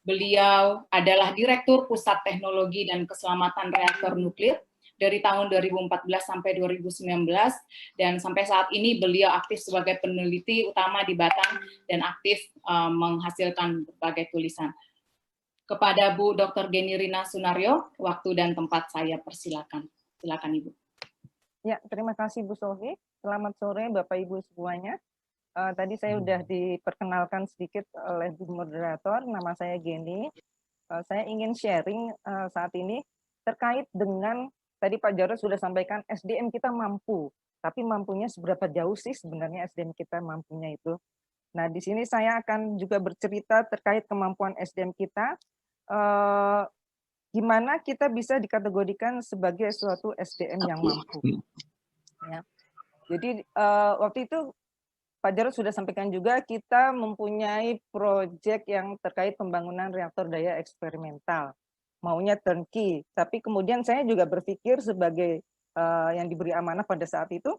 beliau adalah Direktur Pusat Teknologi dan Keselamatan Reaktor Nuklir dari tahun 2014 sampai 2019, dan sampai saat ini beliau aktif sebagai peneliti utama di Batam dan aktif menghasilkan berbagai tulisan. Kepada Bu Dr. Geni Rina Sunaryo, waktu dan tempat saya persilakan. Silakan Ibu. Ya, terima kasih Bu Sofi. Selamat sore Bapak Ibu semuanya. Tadi saya sudah diperkenalkan sedikit oleh Bu Moderator, nama saya Geni. Saya ingin sharing saat ini terkait dengan, tadi Pak Jarod sudah sampaikan SDM kita mampu, tapi mampunya seberapa jauh sih sebenarnya SDM kita mampunya itu. Nah, di sini saya akan juga bercerita terkait kemampuan SDM kita, gimana kita bisa dikategorikan sebagai suatu SDM yang mampu. Ya. Jadi waktu itu Pak Jarod sudah sampaikan juga kita mempunyai proyek yang terkait pembangunan reaktor daya eksperimental. Maunya turnkey, tapi kemudian saya juga berpikir sebagai yang diberi amanah pada saat itu,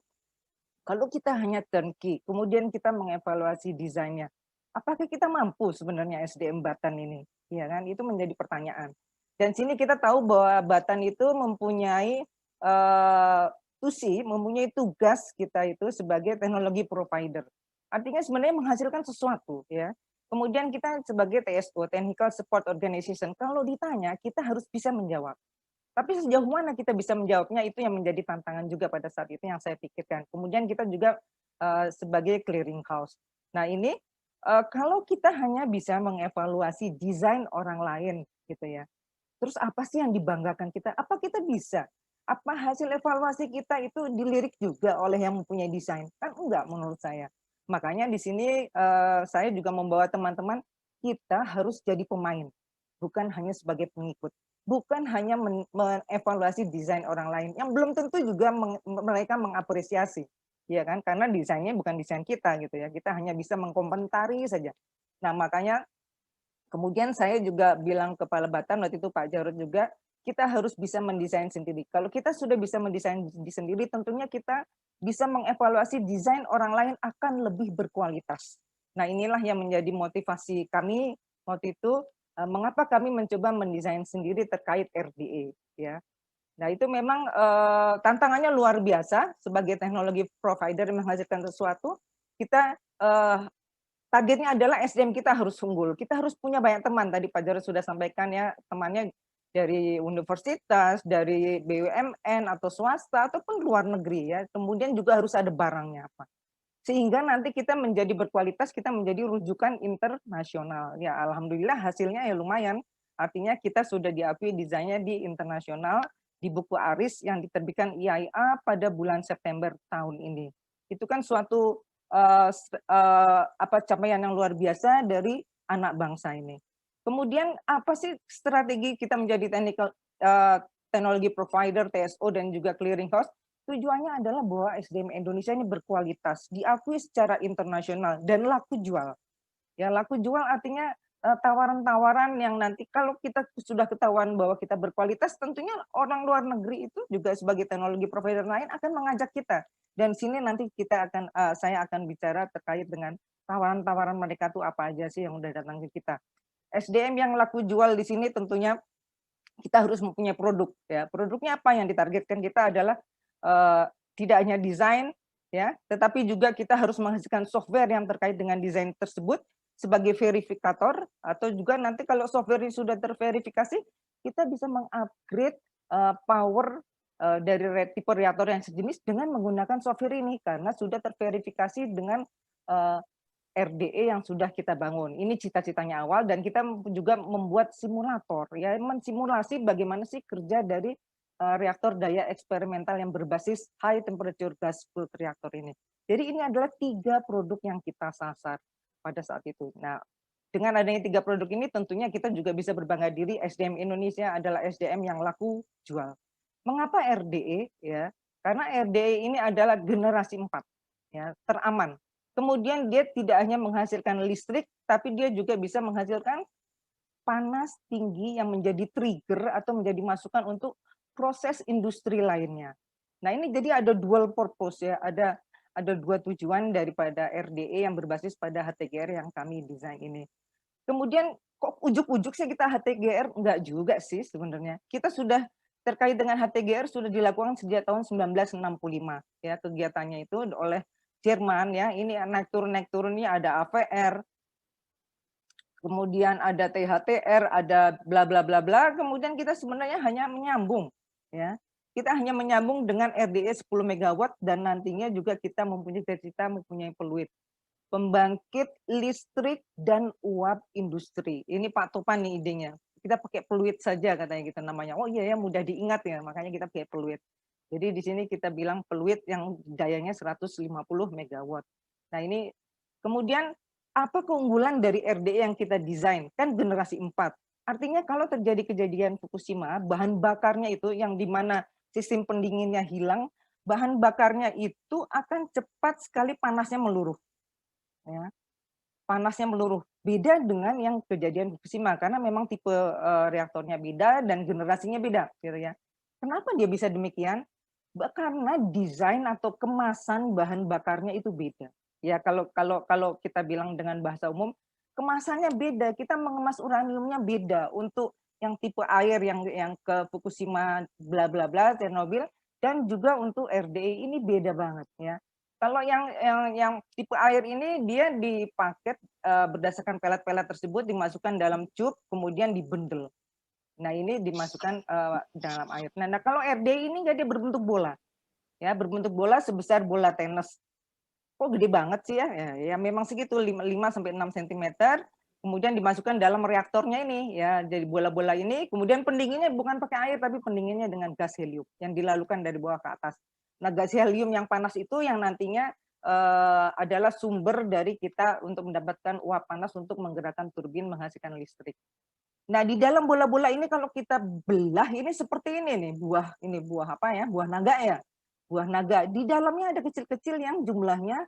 kalau kita hanya turnkey, kemudian kita mengevaluasi desainnya, apakah kita mampu sebenarnya SDM Batan ini? Ya kan, itu menjadi pertanyaan. Dan sini kita tahu bahwa Batan itu mempunyai mempunyai tugas kita itu sebagai teknologi provider. Artinya sebenarnya menghasilkan sesuatu ya. Kemudian kita sebagai TSO, Technical Support Organization, kalau ditanya kita harus bisa menjawab. Tapi sejauh mana kita bisa menjawabnya itu yang menjadi tantangan juga pada saat itu yang saya pikirkan. Kemudian kita juga sebagai clearing house. Nah ini kalau kita hanya bisa mengevaluasi desain orang lain gitu ya. Terus apa sih yang dibanggakan kita? Apa kita bisa? Apa hasil evaluasi kita itu dilirik juga oleh yang mempunyai desain? Kan enggak menurut saya. Makanya di sini saya juga membawa teman-teman, kita harus jadi pemain, bukan hanya sebagai pengikut. Bukan hanya mengevaluasi desain orang lain, yang belum tentu juga mereka mengapresiasi. Ya kan? Karena desainnya bukan desain kita gitu ya. Kita hanya bisa mengkomentari saja. Nah makanya kemudian saya juga bilang ke Kepala Batan waktu itu Pak Jarod juga, kita harus bisa mendesain sendiri. Kalau kita sudah bisa mendesain sendiri, tentunya kita bisa mengevaluasi desain orang lain akan lebih berkualitas. Nah inilah yang menjadi motivasi kami waktu itu, mengapa kami mencoba mendesain sendiri terkait RDE. Ya. Nah itu memang tantangannya luar biasa sebagai teknologi provider yang menghasilkan sesuatu, kita targetnya adalah SDM kita harus unggul. Kita harus punya banyak teman. Tadi Pak Jarod sudah sampaikan ya, temannya dari universitas, dari BUMN atau swasta ataupun luar negeri ya. Kemudian juga harus ada barangnya apa. Sehingga nanti kita menjadi berkualitas, kita menjadi rujukan internasional. Ya alhamdulillah hasilnya ya lumayan. Artinya kita sudah diakui desainnya di internasional di buku ARIS yang diterbitkan IAIA pada bulan September tahun ini. Itu kan suatu capaian yang luar biasa dari anak bangsa ini. Kemudian apa sih strategi kita menjadi teknologi provider, TSO dan juga clearing house? Tujuannya adalah bahwa SDM Indonesia ini berkualitas, diakui secara internasional dan laku jual. Ya laku jual artinya tawaran-tawaran yang nanti kalau kita sudah ketahuan bahwa kita berkualitas, tentunya orang luar negeri itu juga sebagai teknologi provider lain akan mengajak kita. Dan sini nanti kita akan saya akan bicara terkait dengan tawaran-tawaran mereka tuh apa aja sih yang udah datang ke kita. SDM yang laku jual di sini tentunya kita harus mempunyai produk ya. Produknya apa yang ditargetkan kita adalah tidak hanya desain ya, tetapi juga kita harus menghasilkan software yang terkait dengan desain tersebut sebagai verifikator, atau juga nanti kalau software ini sudah terverifikasi, kita bisa mengupgrade power dari tipe reaktor yang sejenis dengan menggunakan software ini karena sudah terverifikasi dengan RDE yang sudah kita bangun. Ini cita-citanya awal dan kita juga membuat simulator ya, mensimulasi bagaimana sih kerja dari reaktor daya eksperimental yang berbasis high temperature gas cooled reaktor ini. Jadi ini adalah 3 produk yang kita sasar pada saat itu. Nah, dengan adanya 3 produk ini tentunya kita juga bisa berbangga diri SDM Indonesia adalah SDM yang laku jual. Mengapa RDE ya? Karena RDE ini adalah generasi 4 ya, teraman. Kemudian dia tidak hanya menghasilkan listrik, tapi dia juga bisa menghasilkan panas tinggi yang menjadi trigger atau menjadi masukan untuk proses industri lainnya. Nah ini jadi ada dual purpose ya, ada 2 tujuan daripada RDE yang berbasis pada HTGR yang kami desain ini. Kemudian kok ujuk-ujuk sih kita HTGR? Enggak juga sih sebenarnya. Kita sudah terkait dengan HTGR sudah dilakukan sejak tahun 1965 ya, kegiatannya itu oleh Jerman ya. Ini naik turunnya ada AVR, kemudian ada THTR, ada bla bla bla bla, kemudian kita sebenarnya hanya menyambung ya. Kita hanya menyambung dengan RDE 10 megawatt dan nantinya juga kita mempunyai cita-cita mempunyai peluit. Pembangkit listrik dan uap industri. Ini Pak Topan nih idenya. Kita pakai peluit saja katanya gitu namanya. Oh iya ya, mudah diingat ya, makanya kita pakai peluit. Jadi di sini kita bilang peluit yang dayanya 150 megawatt. Nah ini kemudian apa keunggulan dari RDE yang kita desain? Kan generasi 4. Artinya kalau terjadi kejadian Fukushima, bahan bakarnya itu yang di mana sistem pendinginnya hilang, bahan bakarnya itu akan cepat sekali panasnya meluruh. Ya, panasnya meluruh. Beda dengan yang kejadian Fukushima karena memang tipe reaktornya beda dan generasinya beda, gitu ya. Kenapa dia bisa demikian? Karena desain atau kemasan bahan bakarnya itu beda. Ya kalau kita bilang dengan bahasa umum, kemasannya beda. Kita mengemas uraniumnya beda untuk yang tipe air yang ke Fukushima bla bla bla Chernobyl dan juga untuk RDE ini beda banget ya. Kalau yang tipe air ini dia dipaket berdasarkan pelet-pelet tersebut dimasukkan dalam cup kemudian dibendel. Nah ini dimasukkan dalam air. Nah kalau RDI ini dia berbentuk bola, ya berbentuk bola sebesar bola tenis. Kok gede banget sih ya? Ya memang segitu 5 sampai 6 cm. Kemudian dimasukkan dalam reaktornya ini ya, jadi bola-bola ini. Kemudian pendinginnya bukan pakai air tapi pendinginnya dengan gas helium yang dilalukan dari bawah ke atas. Nah gas helium yang panas itu yang nantinya adalah sumber dari kita untuk mendapatkan uap panas untuk menggerakkan turbin menghasilkan listrik. Nah, di dalam bola-bola ini kalau kita belah ini seperti ini nih, buah apa ya? Buah naga ya. Buah naga. Di dalamnya ada kecil-kecil yang jumlahnya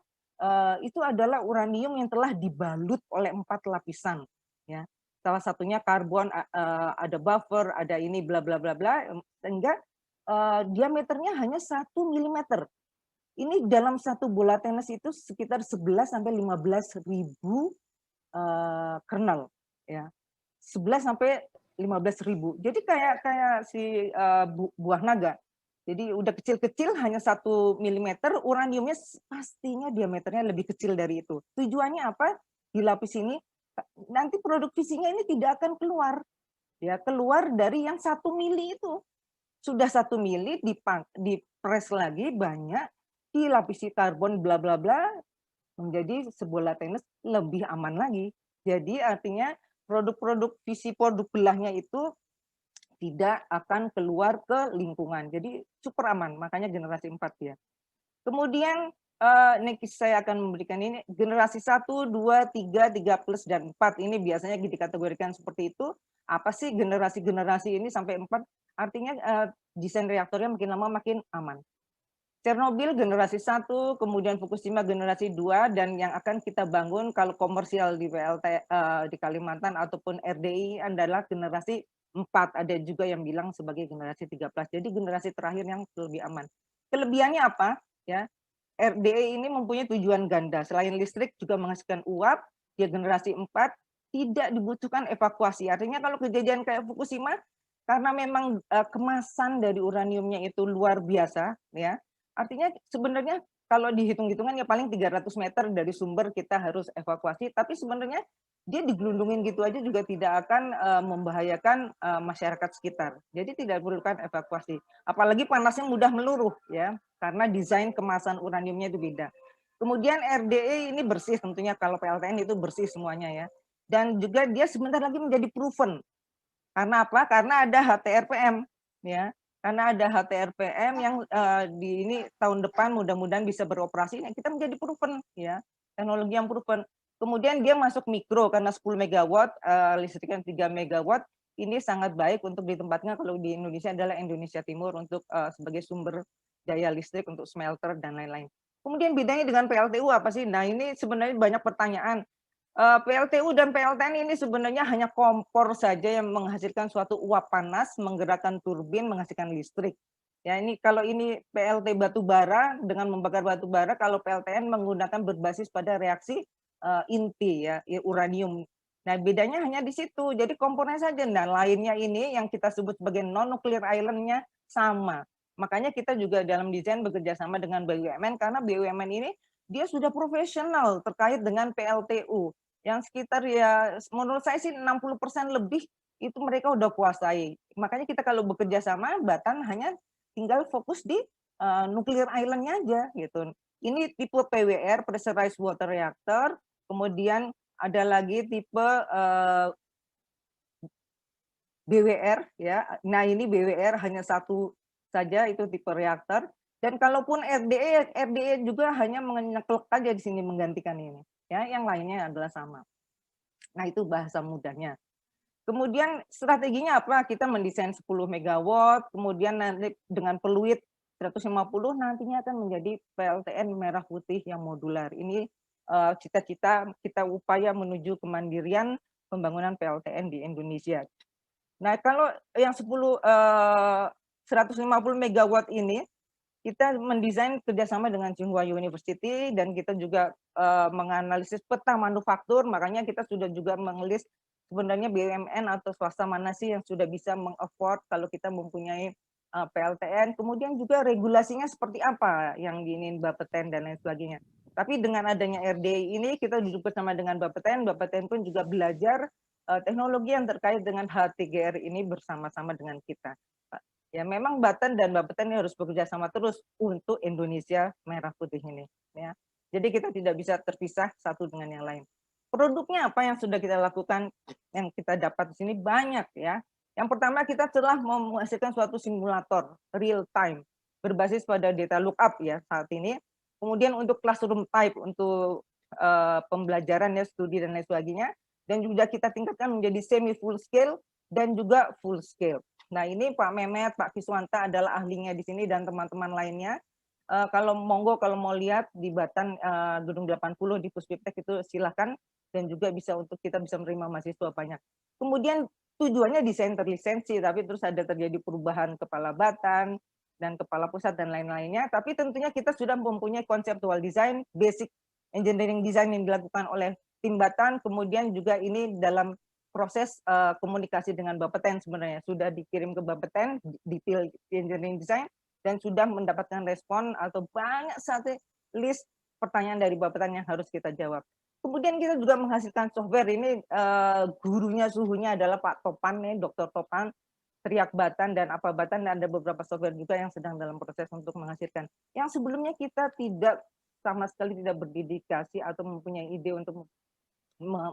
itu adalah uranium yang telah dibalut oleh 4 lapisan ya. Salah satunya karbon, ada buffer, ada ini bla bla bla bla sehingga diameternya hanya 1 mm. Ini dalam satu bola tenis itu sekitar 11 sampai 15.000 kernel ya. 11 sampai 15.000. Jadi kayak si buah naga. Jadi udah kecil-kecil hanya 1 mm, uraniumnya pastinya diameternya lebih kecil dari itu. Tujuannya apa? Di lapis ini nanti produk fisiknya ini tidak akan keluar. Ya, keluar dari yang 1 mili itu. Sudah 1 mili dipres lagi banyak, dilapisi karbon bla bla bla menjadi sebola tenis lebih aman lagi. Jadi artinya produk-produk visi produk belahnya itu tidak akan keluar ke lingkungan. Jadi super aman, makanya generasi 4 ya. Kemudian ini saya akan memberikan ini generasi 1, 2, 3, 3 plus dan 4 ini biasanya dikategorikan seperti itu. Apa sih generasi-generasi ini sampai 4? Artinya desain reaktornya makin lama makin aman. Chernobyl generasi 1, kemudian Fukushima generasi 2, dan yang akan kita bangun kalau komersial di PLT di Kalimantan ataupun RDI adalah generasi 4. Ada juga yang bilang sebagai generasi 13. Jadi generasi terakhir yang lebih aman. Kelebihannya apa? Ya, RDE ini mempunyai tujuan ganda. Selain listrik juga menghasilkan uap, dia generasi 4, tidak dibutuhkan evakuasi. Artinya kalau kejadian kayak Fukushima, karena memang kemasan dari uraniumnya itu luar biasa, ya. Artinya sebenarnya kalau dihitung-hitungan ya paling 300 meter dari sumber kita harus evakuasi, tapi sebenarnya dia digelundungin gitu aja juga tidak akan membahayakan masyarakat sekitar. Jadi tidak diperlukan evakuasi. Apalagi panasnya mudah meluruh ya, karena desain kemasan uraniumnya itu beda. Kemudian RDE ini bersih tentunya, kalau PLTN itu bersih semuanya ya. Dan juga dia sebentar lagi menjadi proven. Karena apa? Karena ada HTRPM ya. Karena ada HTRPM yang di ini tahun depan mudah-mudahan bisa beroperasi, nah kita menjadi proven ya, teknologi yang proven. Kemudian dia masuk mikro karena 10 megawatt, listriknya 3 megawatt, ini sangat baik untuk ditempatkan kalau di Indonesia adalah Indonesia Timur untuk sebagai sumber daya listrik untuk smelter dan lain-lain. Kemudian bedanya dengan PLTU apa sih? Nah ini sebenarnya banyak pertanyaan. PLTU dan PLTN ini sebenarnya hanya kompor saja yang menghasilkan suatu uap panas, menggerakkan turbin, menghasilkan listrik. Ya ini kalau ini PLT batu bara dengan membakar batu bara, kalau PLTN menggunakan berbasis pada reaksi inti ya uranium. Nah, bedanya hanya di situ. Jadi komponen saja. Nah, lainnya ini yang kita sebut sebagai non-nuclear island-nya sama. Makanya kita juga dalam desain bekerja sama dengan BUMN karena BUMN ini dia sudah profesional terkait dengan PLTU. Yang sekitar ya menurut saya sih 60% lebih itu mereka udah kuasai. Makanya kita kalau bekerja sama, Batan hanya tinggal fokus di nuclear island-nya aja gitu. Ini tipe PWR, pressurized water reactor, kemudian ada lagi tipe BWR ya. Nah, ini BWR hanya satu saja itu tipe reaktor dan kalaupun RDE, RDE juga hanya menyeklek aja di sini menggantikan ini. Ya, yang lainnya adalah sama. Nah, itu bahasa mudahnya. Kemudian strateginya apa? Kita mendesain 10 megawatt, kemudian nanti dengan peluit 150 nantinya akan menjadi PLTN merah putih yang modular. Ini cita-cita kita upaya menuju kemandirian pembangunan PLTN di Indonesia. Nah, kalau yang 150 megawatt ini kita mendesain kerjasama dengan Tsinghua University dan kita juga menganalisis peta manufaktur, makanya kita sudah juga mengelis sebenarnya BUMN atau swasta mana sih yang sudah bisa meng-afford kalau kita mempunyai PLTN, kemudian juga regulasinya seperti apa yang diingin Bapeten dan lain sebagainya. Tapi dengan adanya RDI ini kita duduk bersama dengan Bapeten pun juga belajar teknologi yang terkait dengan HTGR ini bersama-sama dengan kita. Ya memang Batan dan Bapeten ini harus bekerja sama terus untuk Indonesia merah putih ini. Ya. Jadi kita tidak bisa terpisah satu dengan yang lain. Produknya apa yang sudah kita lakukan, yang kita dapat di sini banyak ya. Yang pertama kita telah menghasilkan suatu simulator real time berbasis pada data lookup ya saat ini. Kemudian untuk classroom type untuk pembelajaran ya studi dan lain sebagainya. Dan juga kita tingkatkan menjadi semi full scale dan juga full scale. Nah, ini Pak Mehmet, Pak Kiswanta adalah ahlinya di sini dan teman-teman lainnya. Kalau monggo kalau mau lihat di Batan Gedung 80 di Puspiptek itu silahkan dan juga bisa untuk kita bisa menerima mahasiswa banyak. Kemudian tujuannya desain terlisensi, tapi terus ada terjadi perubahan kepala Batan dan kepala pusat dan lain-lainnya. Tapi tentunya kita sudah mempunyai conceptual design, basic engineering design yang dilakukan oleh tim Batan, kemudian juga ini dalam proses komunikasi dengan Bapeten sebenarnya sudah dikirim ke Bapeten detail engineering design dan sudah mendapatkan respon atau banyak satu list pertanyaan dari Bapeten yang harus kita jawab. Kemudian kita juga menghasilkan software ini gurunya suhunya adalah Pak Topan nih, Dr. Topan, Teriak Batan dan apa Batan dan ada beberapa software juga yang sedang dalam proses untuk menghasilkan. Yang sebelumnya kita tidak sama sekali tidak berdedikasi atau mempunyai ide untuk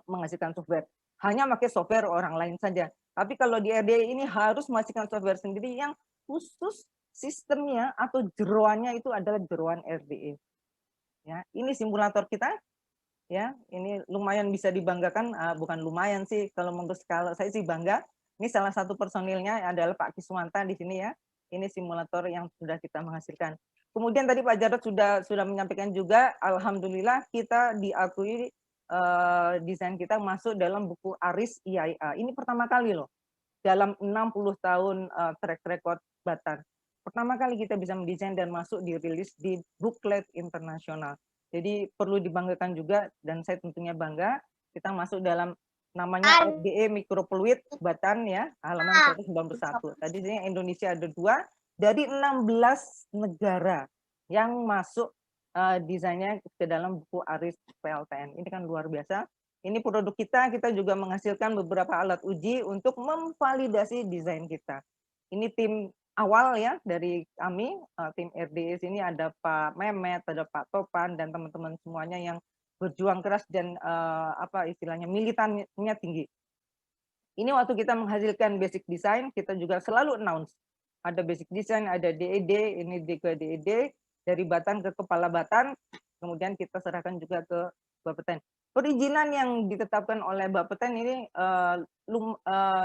menghasilkan software. Hanya pakai software orang lain saja. Tapi kalau di RDI ini harus menghasilkan software sendiri yang khusus sistemnya atau jeroannya itu adalah jeroan RDE. Ya, ini simulator kita. Ya, ini lumayan bisa dibanggakan, bukan lumayan sih kalau menurut kalau saya sih bangga. Ini salah satu personilnya adalah Pak Kiswanta di sini ya. Ini simulator yang sudah kita menghasilkan. Kemudian tadi Pak Jarod sudah menyampaikan juga, alhamdulillah kita diakui desain kita masuk dalam buku ARIS IAIA. Ini pertama kali loh dalam 60 tahun track record Batan. Pertama kali kita bisa mendesain dan masuk dirilis di booklet internasional. Jadi perlu dibanggakan juga dan saya tentunya bangga kita masuk dalam namanya RDE Microfluid Batan ya, halaman 191. Tadi Indonesia ada 2 dari 16 negara yang masuk desainnya ke dalam buku ARIS PLTN. Ini kan luar biasa. Ini produk kita juga menghasilkan beberapa alat uji untuk memvalidasi desain kita. Ini tim awal ya dari kami, tim RDE ini ada Pak Mehmet, ada Pak Topan, dan teman-teman semuanya yang berjuang keras dan apa istilahnya militannya tinggi. Ini waktu kita menghasilkan basic design, kita juga selalu announce. Ada basic design, ada DED, ini ke DED, dari Batan ke Kepala Batan, kemudian kita serahkan juga ke Bapeten. Perizinan yang ditetapkan oleh Bapeten ini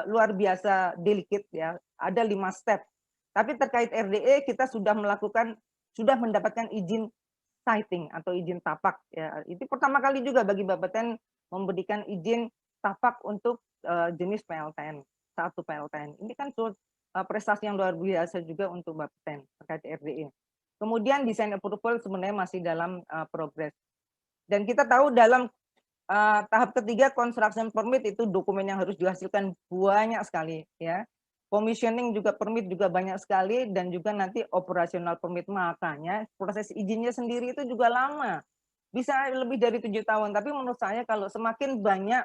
luar biasa delicate ya, ada 5 step. Tapi terkait RDE kita sudah mendapatkan izin siting atau izin tapak ya. Itu pertama kali juga bagi Bapeten memberikan izin tapak untuk jenis PLTN, satu PLTN. Ini kan prestasi yang luar biasa juga untuk Bapeten terkait RDE. Kemudian desain approval sebenarnya masih dalam progres. Dan kita tahu dalam Tahap ketiga construction permit itu dokumen yang harus dihasilkan banyak sekali ya. Commissioning juga permit juga banyak sekali dan juga nanti operasional permit, makanya proses izinnya sendiri itu juga lama. Bisa lebih dari 7 tahun, tapi menurut saya kalau semakin banyak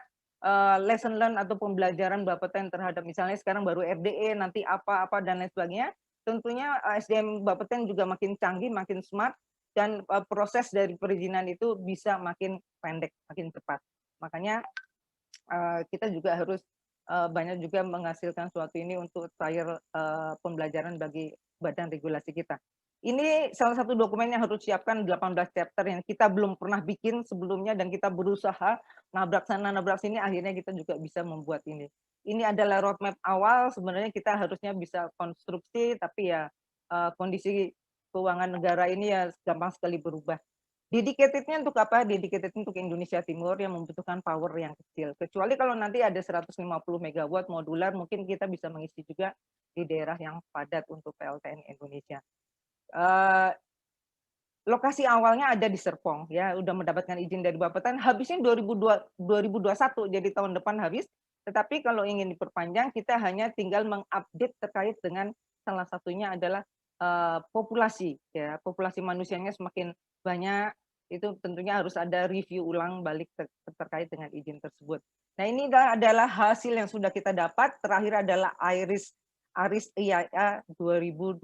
lesson learn atau pembelajaran Bapeten terhadap misalnya sekarang baru RDE, nanti apa-apa dan lain sebagainya, tentunya SDM Bapeten juga makin canggih, makin smart, dan proses dari perizinan itu bisa makin pendek, makin cepat. Makanya kita juga harus banyak juga menghasilkan suatu ini untuk trial pembelajaran bagi badan regulasi kita. Ini salah satu dokumen yang harus siapkan 18 chapter yang kita belum pernah bikin sebelumnya dan kita berusaha nabrak sana nabrak sini, akhirnya kita juga bisa membuat ini. Ini adalah roadmap awal, sebenarnya kita harusnya bisa konstruksi, tapi ya kondisi keuangan negara ini ya gampang sekali berubah. Dedicated-nya untuk apa? Dedicated untuk Indonesia Timur yang membutuhkan power yang kecil. Kecuali kalau nanti ada 150 megawatt modular, mungkin kita bisa mengisi juga di daerah yang padat untuk PLTN Indonesia. Lokasi awalnya ada di Serpong, ya, udah mendapatkan izin dari Bapeten, habisnya 2021, jadi tahun depan habis. Tetapi kalau ingin diperpanjang, kita hanya tinggal mengupdate terkait dengan salah satunya adalah populasi, ya, populasi manusianya semakin banyak, itu tentunya harus ada review ulang balik terkait dengan izin tersebut. Nah, ini adalah hasil yang sudah kita dapat. Terakhir adalah ARIS IAA 2020.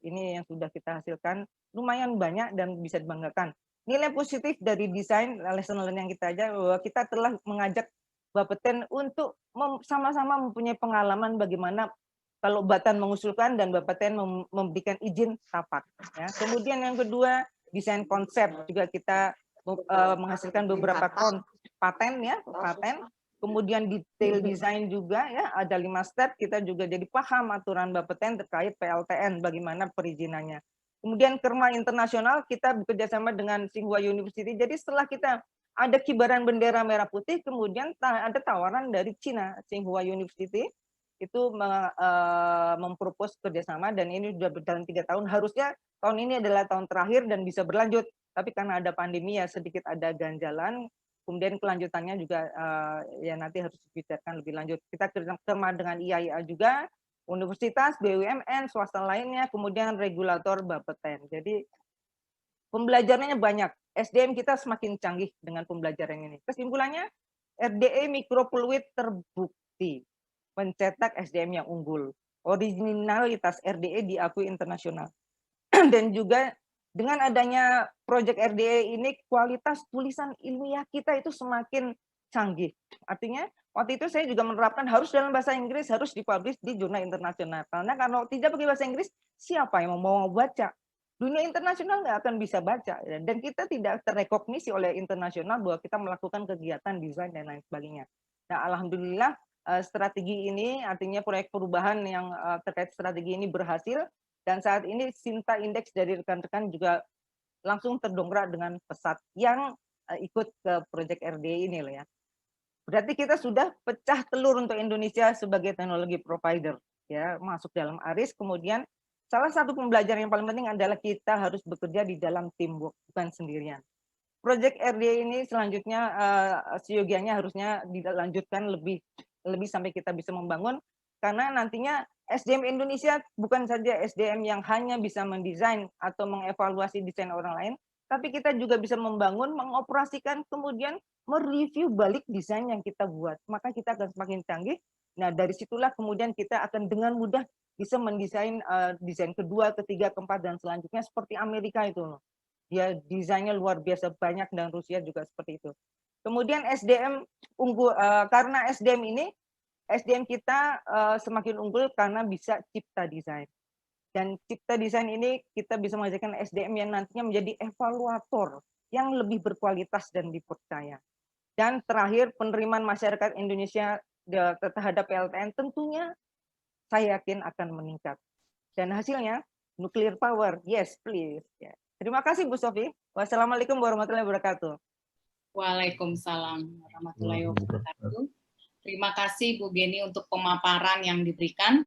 Ini yang sudah kita hasilkan lumayan banyak dan bisa dibanggakan. Nilai positif dari desain lesson learn yang kita ajar bahwa kita telah mengajak Bapeten untuk sama-sama mempunyai pengalaman bagaimana kalau Batan mengusulkan dan Bapeten memberikan izin tapak. Ya. Kemudian yang kedua, desain konsep juga kita menghasilkan beberapa paten ya, paten. Kemudian detail desain juga ya, ada 5 step, kita juga jadi paham aturan Bapeten terkait PLTN, bagaimana perizinannya. Kemudian Kerma Internasional, kita bekerjasama dengan Tsinghua University, jadi setelah kita ada kibaran bendera merah putih, kemudian ada tawaran dari Cina, Tsinghua University, itu mempropos kerjasama, dan ini sudah berjalan 3 tahun, harusnya tahun ini adalah tahun terakhir dan bisa berlanjut, tapi karena ada pandemi ya sedikit ada ganjalan. Kemudian kelanjutannya juga ya nanti harus dibicarakan lebih lanjut. Kita kerjasama dengan IAIA juga, universitas, BUMN, swasta lainnya, kemudian regulator Bapeten. Jadi pembelajarannya banyak. SDM kita semakin canggih dengan pembelajaran ini. Kesimpulannya, RDE Microfluid terbukti mencetak SDM yang unggul. Originalitas RDE diakui internasional. Dan juga dengan adanya proyek RDE ini, kualitas tulisan ilmiah kita itu semakin canggih. Artinya, waktu itu saya juga menerapkan harus dalam bahasa Inggris, harus dipublish di jurnal internasional. Karena kalau tidak pakai bahasa Inggris, siapa yang mau baca? Dunia internasional nggak akan bisa baca. Dan kita tidak terrekognisi oleh internasional bahwa kita melakukan kegiatan desain dan lain sebagainya. Nah, alhamdulillah strategi ini, artinya proyek perubahan yang terkait strategi ini berhasil. Dan saat ini Sinta Index dari rekan-rekan juga langsung terdongkrak dengan pesat yang ikut ke proyek RDE ini loh ya. Berarti kita sudah pecah telur untuk Indonesia sebagai teknologi provider ya, masuk dalam ARIS. Kemudian salah satu pembelajaran yang paling penting adalah kita harus bekerja di dalam teamwork, bukan sendirian. Proyek RDE ini selanjutnya siogianya harusnya dilanjutkan lebih sampai kita bisa membangun, karena nantinya SDM Indonesia bukan saja SDM yang hanya bisa mendesain atau mengevaluasi desain orang lain, tapi kita juga bisa membangun, mengoperasikan, kemudian mereview balik desain yang kita buat. Maka kita akan semakin canggih. Nah, dari situlah kemudian kita akan dengan mudah bisa mendesain desain kedua, ketiga, keempat, dan selanjutnya seperti Amerika itu. Dia desainnya luar biasa banyak, dan Rusia juga seperti itu. Kemudian SDM unggul, karena SDM kita semakin unggul karena bisa cipta desain. Dan cipta desain ini kita bisa menghasilkan SDM yang nantinya menjadi evaluator yang lebih berkualitas dan dipercaya. Dan terakhir, penerimaan masyarakat Indonesia terhadap PLTN tentunya saya yakin akan meningkat. Dan hasilnya, nuclear power, yes please. Ya. Terima kasih Bu Sofi. Wassalamualaikum warahmatullahi wabarakatuh. Waalaikumsalam warahmatullahi wabarakatuh. Terima kasih Bu Geni untuk pemaparan yang diberikan.